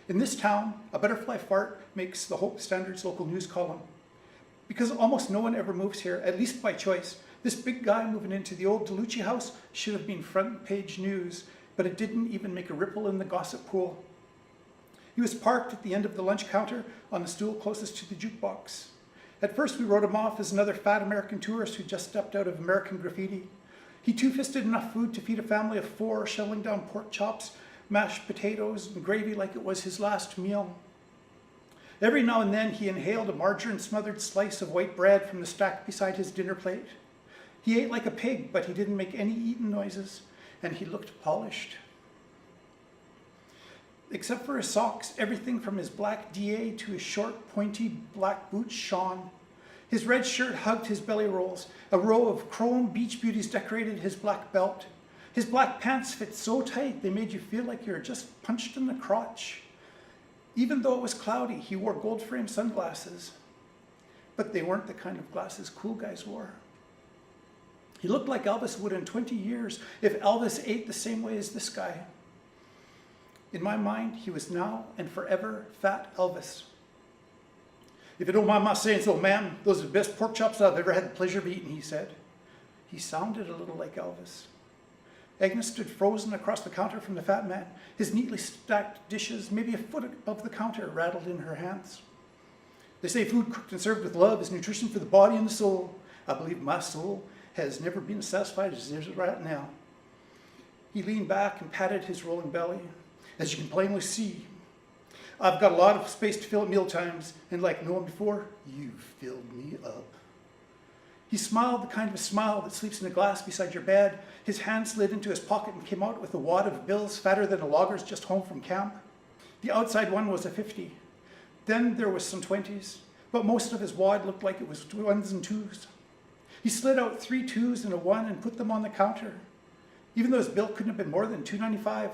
In this town, a butterfly fart makes the Hope Standard's local news column. Because almost no one ever moves here, at least by choice, this big guy moving into the old DeLucci house should have been front page news, but it didn't even make a ripple in the gossip pool. He was parked at the end of the lunch counter on the stool closest to the jukebox. At first we wrote him off as another fat American tourist who just stepped out of American graffiti. He two-fisted enough food to feed a family of 4, shoveling down pork chops, mashed potatoes, and gravy like it was his last meal. Every now and then he inhaled a margarine-smothered slice of white bread from the stack beside his dinner plate. He ate like a pig, but he didn't make any eating noises, and he looked polished. Except for his socks, everything from his black DA to his short, pointy black boots shone. His red shirt hugged his belly rolls. A row of chrome beach beauties decorated his black belt. His black pants fit so tight they made you feel like you were just punched in the crotch. Even though it was cloudy, he wore gold-framed sunglasses. But they weren't the kind of glasses cool guys wore. He looked like Elvis would in 20 years if Elvis ate the same way as this guy. In my mind, he was now and forever Fat Elvis. "If you don't mind my saying so, ma'am, those are the best pork chops I've ever had the pleasure of eating," he said. He sounded a little like Elvis. Agnes stood frozen across the counter from the fat man. His neatly stacked dishes, maybe a foot above the counter, rattled in her hands. "They say food cooked and served with love is nutrition for the body and the soul. I believe my soul has never been as satisfied as it is right now." He leaned back and patted his rolling belly. "As you can plainly see, I've got a lot of space to fill at meal times, and like no one before, you've filled me up." He smiled the kind of a smile that sleeps in a glass beside your bed. His hand slid into his pocket and came out with a wad of bills fatter than a logger's just home from camp. The outside one was a 50. Then there was some 20s, but most of his wad looked like it was 1s and 2s. He slid out 3 2s and a 1 and put them on the counter, even though his bill couldn't have been more than $2.95.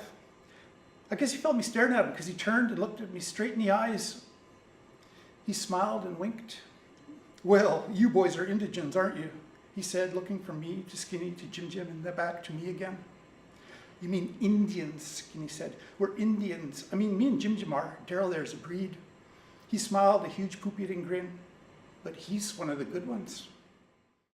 I guess he felt me staring at him because he turned and looked at me straight in the eyes. He smiled and winked. "Well, you boys are indigents, aren't you?" he said, looking from me to Skinny to Jim Jim and then back to me again. "You mean Indians," Skinny said. "We're Indians. I mean, me and Jim Jim are. Daryl there's a breed." He smiled a huge poop-eating grin. "But he's one of the good ones."